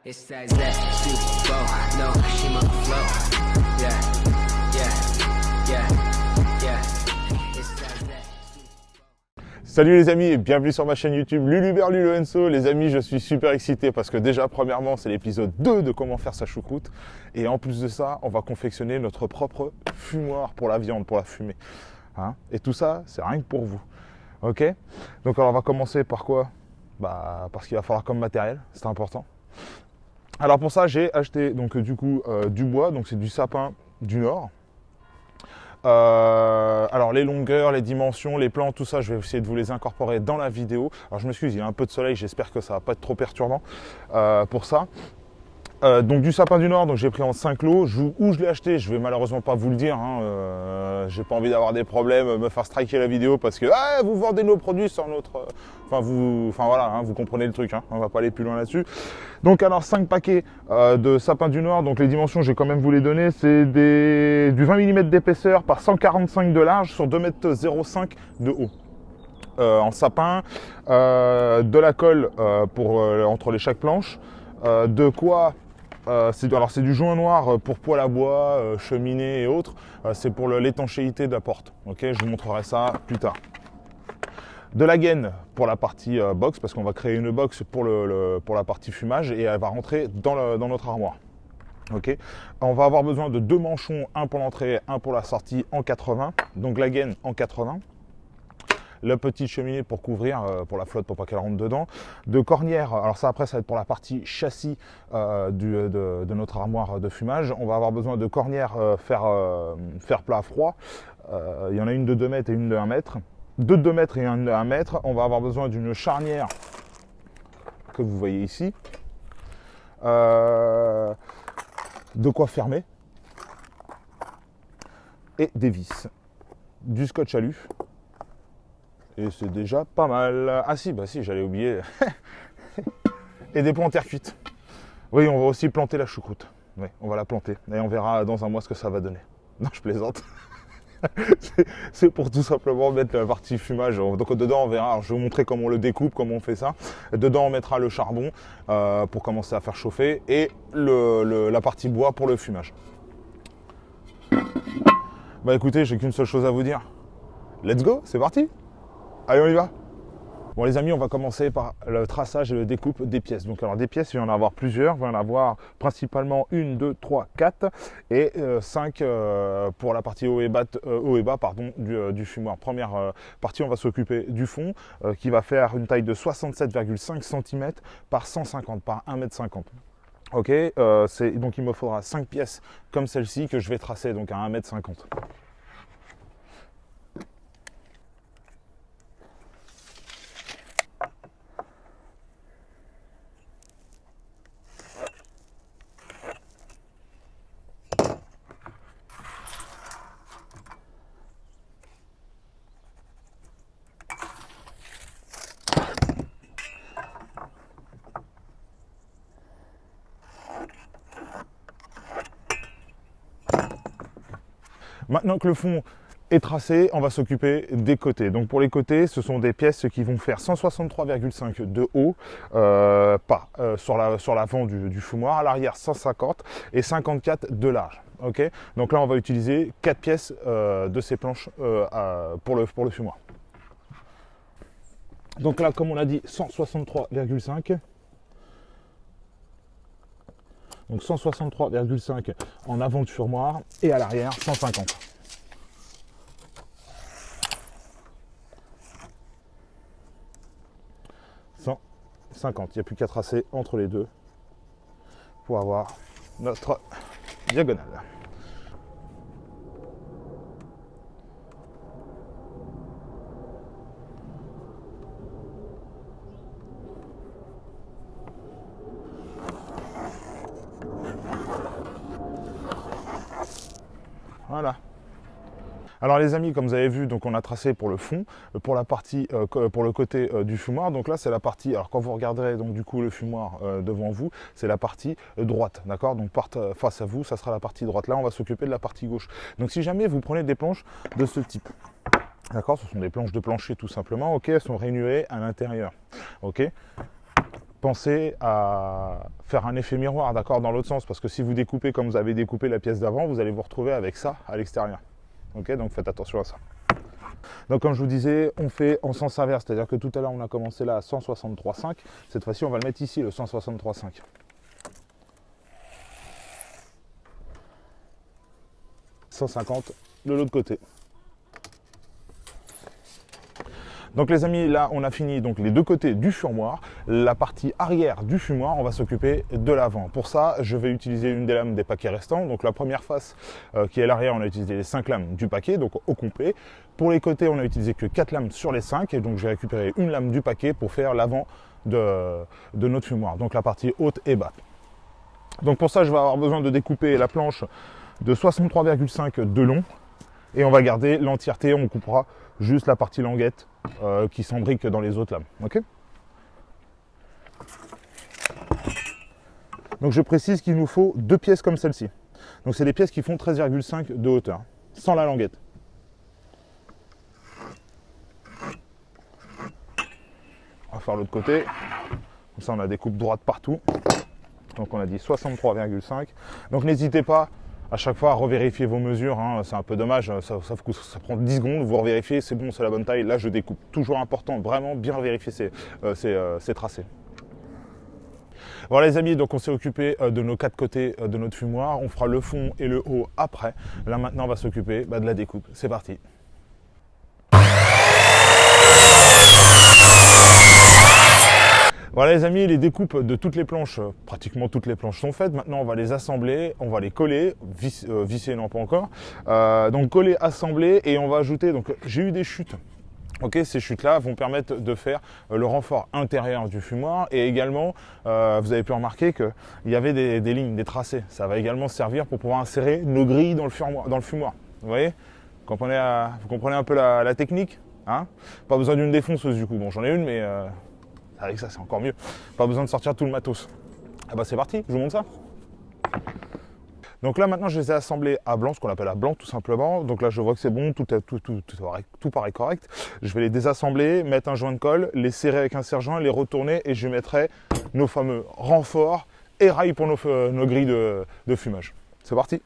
It's that super bowl, no, she my flow. Yeah, yeah, yeah, yeah. It's that. Salut les amis et bienvenue sur ma chaîne YouTube Luluber Luluenso. Les amis, je suis super excité parce que déjà, premièrement, c'est l'épisode 2 de comment faire sa choucroute. Et en plus de ça, on va confectionner notre propre fumoir pour la viande, pour la fumée. Hein, et tout ça, c'est rien que pour vous. Ok? Donc alors, on va commencer par quoi? Parce qu'il va falloir comme matériel, c'est important. Alors pour ça, j'ai acheté donc du coup du bois, donc c'est du sapin du Nord. Alors les longueurs, les dimensions, les plans, tout ça, je vais essayer de vous les incorporer dans la vidéo. Alors je m'excuse, il y a un peu de soleil, j'espère que ça va pas être trop perturbant pour ça. Donc du sapin du Nord, donc j'ai pris en 5 lots. Où je l'ai acheté, je vais malheureusement pas vous le dire. J'ai pas envie d'avoir des problèmes, me faire striker la vidéo parce que vous vendez nos produits sur notre. Enfin voilà, hein, vous comprenez le truc. Hein, on va pas aller plus loin là-dessus. Donc alors 5 paquets de sapin du Nord. Donc les dimensions, je vais quand même vous les donner. C'est du 20 mm d'épaisseur par 145 de large sur 2,05 m de haut. En sapin, de la colle entre les chaque planche. De quoi c'est du joint noir pour poêle à bois, cheminée et autres. C'est pour l'étanchéité de la porte. Okay, je vous montrerai ça plus tard. De la gaine pour la partie box, parce qu'on va créer une box pour la partie fumage et elle va rentrer dans notre armoire. Okay. On va avoir besoin de 2 manchons, un pour l'entrée, un pour la sortie en 80. Donc la gaine en 80. Le petit cheminée pour couvrir, pour la flotte, pour pas qu'elle rentre dedans. De cornières, alors ça après ça va être pour la partie châssis de notre armoire de fumage. On va avoir besoin de cornières fer plat froid. Il y en a une de 2 mètres et une de 1 mètre. 2 de 2 mètres et une de 1 mètre. On va avoir besoin d'une charnière que vous voyez ici. De quoi fermer. Et des vis. Du scotch alu. Et c'est déjà pas mal. Ah si, j'allais oublier. Et des pots en terre cuite. Oui, on va aussi planter la choucroute. Oui, on va la planter. Et on verra dans un mois ce que ça va donner. Non, je plaisante. C'est pour tout simplement mettre la partie fumage. Donc dedans, on verra. Alors, je vais vous montrer comment on le découpe, comment on fait ça. Dedans, on mettra le charbon pour commencer à faire chauffer. Et la partie bois pour le fumage. Écoutez, j'ai qu'une seule chose à vous dire. Let's go, c'est parti! Allez, on y va. Bon les amis, on va commencer par le traçage et le découpe des pièces. Donc alors des pièces, il va y en avoir plusieurs. Il va y en avoir principalement 1, 2, 3, 4 et 5 pour la partie haut et bas du fumoir. Première partie, on va s'occuper du fond qui va faire une taille de 67,5 cm par 150 par 1,50 m. Ok, donc il me faudra 5 pièces comme celle-ci que je vais tracer donc à 1,50 m. Maintenant que le fond est tracé, on va s'occuper des côtés. Donc pour les côtés, ce sont des pièces qui vont faire 163,5 de haut sur l'avant du fumoir, à l'arrière 150 et 54 de large. Okay, donc là, on va utiliser 4 pièces de ces planches pour le fumoir. Donc là, comme on a dit, 163,5. Donc 163,5 en avant du fumoir et à l'arrière 150. Il n'y a plus qu'à tracer entre les deux pour avoir notre diagonale. Voilà. Alors les amis, comme vous avez vu, donc on a tracé pour le fond, pour la partie, pour le côté du fumoir. Donc là c'est la partie, alors quand vous regarderez donc du coup le fumoir devant vous, c'est la partie droite, d'accord? Donc face à vous, ça sera la partie droite. Là on va s'occuper de la partie gauche. Donc si jamais vous prenez des planches de ce type, d'accord, ce sont des planches de plancher tout simplement, ok, elles sont rainurées à l'intérieur, ok. pensez à faire un effet miroir, d'accord, dans l'autre sens, parce que si vous découpez comme vous avez découpé la pièce d'avant, vous allez vous retrouver avec ça à l'extérieur. Ok, donc faites attention à ça. Donc comme je vous disais, on fait en sens inverse, c'est-à-dire que tout à l'heure on a commencé là à 163,5, cette fois-ci on va le mettre ici, le 163,5. 150 de l'autre côté. Donc les amis, là on a fini donc les deux côtés du fumoir. La partie arrière du fumoir, on va s'occuper de l'avant. Pour ça, je vais utiliser une des lames des paquets restants. Donc la première face qui est l'arrière, on a utilisé les 5 lames du paquet, donc au complet. Pour les côtés, on a utilisé que 4 lames sur les 5. Et donc j'ai récupéré une lame du paquet pour faire l'avant de notre fumoir. Donc la partie haute et bas. Donc pour ça, je vais avoir besoin de découper la planche de 63,5 de long. Et on va garder l'entièreté, on coupera juste la partie languette qui s'embrique dans les autres lames. Okay, donc je précise qu'il nous faut 2 pièces comme celle-ci. Donc c'est des pièces qui font 13,5 de hauteur, sans la languette. On va faire l'autre côté. Comme ça on a des coupes droites partout. Donc on a dit 63,5. Donc n'hésitez pas à chaque fois à revérifier vos mesures, hein. C'est un peu dommage, ça prend 10 secondes, vous revérifiez, c'est bon, c'est la bonne taille, là je découpe. Toujours important, vraiment bien vérifier ces tracés. Voilà les amis, donc on s'est occupé de nos 4 côtés de notre fumoir, on fera le fond et le haut après. Là maintenant on va s'occuper de la découpe, c'est parti. Voilà les amis, les découpes de toutes les planches, pratiquement toutes les planches sont faites. Maintenant on va les assembler, on va les coller, visser non pas encore. Donc coller, assembler et on va ajouter, donc j'ai eu des chutes. Ok, ces chutes-là vont permettre de faire le renfort intérieur du fumoir et également, vous avez pu remarquer qu'il y avait des lignes, des tracés. Ça va également servir pour pouvoir insérer nos grilles dans le fumoir. Vous voyez, vous comprenez un peu la technique, hein? Pas besoin d'une défonceuse du coup. Bon, j'en ai une, mais avec ça c'est encore mieux. Pas besoin de sortir tout le matos. Ah bah c'est parti, je vous montre ça. Donc là maintenant je les ai assemblés à blanc, ce qu'on appelle à blanc tout simplement. Donc là je vois que c'est bon, tout paraît correct. Je vais les désassembler, mettre un joint de colle, les serrer avec un serre-joint, les retourner et je mettrai nos fameux renforts et rails pour nos grilles de fumage. C'est parti.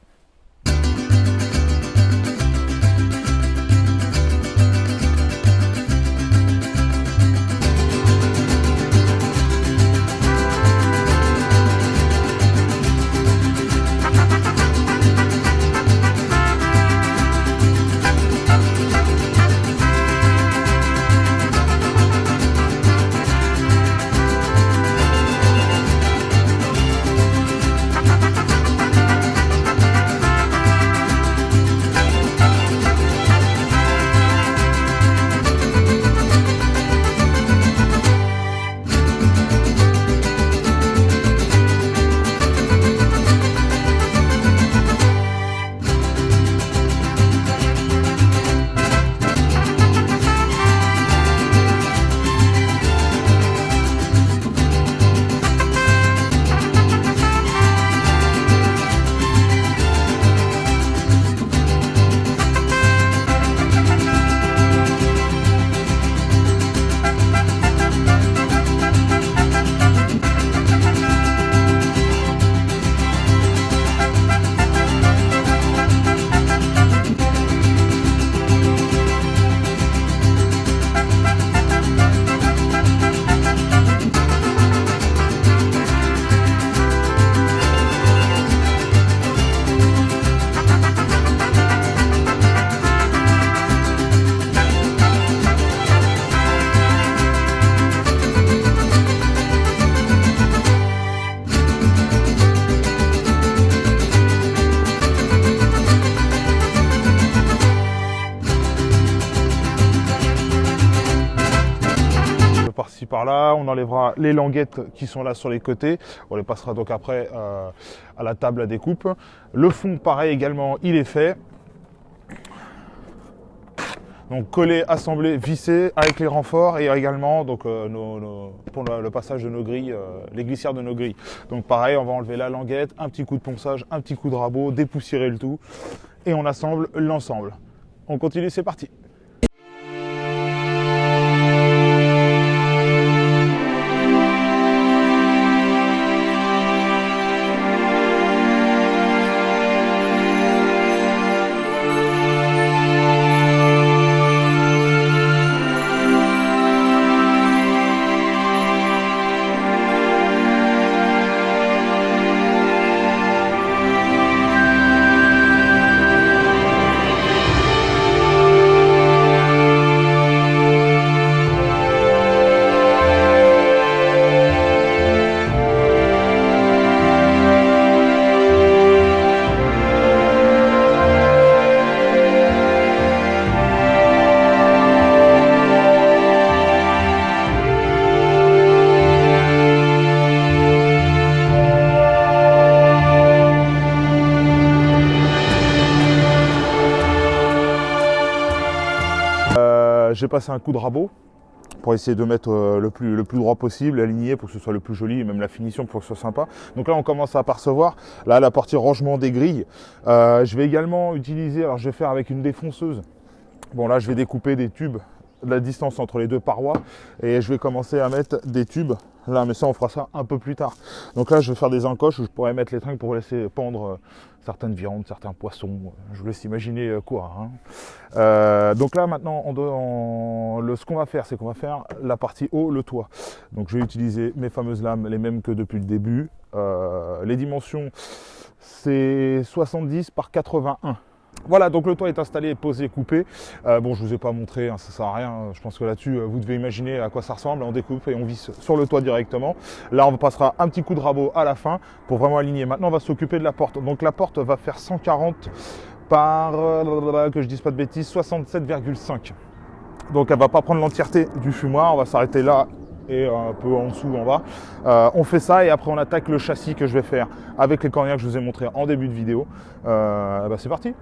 Par-ci par-là, on enlèvera les languettes qui sont là sur les côtés, on les passera donc après à la table à découpe. Le fond pareil également, il est fait. Donc coller, assembler, visser avec les renforts et également donc, pour le passage de nos grilles, les glissières de nos grilles. Donc pareil, on va enlever la languette, un petit coup de ponçage, un petit coup de rabot, dépoussiérer le tout et on assemble l'ensemble. On continue, c'est parti. j'ai passé un coup de rabot pour essayer de mettre le plus droit possible, aligné pour que ce soit le plus joli et même la finition pour que ce soit sympa. Donc là on commence à apercevoir là la partie rangement des grilles. Je vais également utiliser, alors je vais faire avec une défonceuse. Bon là je vais découper des tubes, la distance entre les deux parois et je vais commencer à mettre des tubes là, mais ça on fera ça un peu plus tard. Donc là je vais faire des encoches où je pourrais mettre les tringles pour laisser pendre certaines viandes, certains poissons, je vous laisse imaginer quoi. Hein. Donc là maintenant ce qu'on va faire, c'est qu'on va faire la partie haut, le toit. Donc je vais utiliser mes fameuses lames, les mêmes que depuis le début. Les dimensions c'est 70 par 81. Voilà, donc le toit est installé, posé, coupé. Bon, je ne vous ai pas montré, hein, ça ne sert à rien. Je pense que là-dessus, vous devez imaginer à quoi ça ressemble. On découpe et on visse sur le toit directement. Là, on passera un petit coup de rabot à la fin pour vraiment aligner. Maintenant, on va s'occuper de la porte. Donc la porte va faire 140 par, que je dise pas de bêtises, 67,5. Donc elle ne va pas prendre l'entièreté du fumoir. On va s'arrêter là et un peu en dessous, en bas. On fait ça et après on attaque le châssis que je vais faire avec les cornières que je vous ai montré en début de vidéo. C'est parti.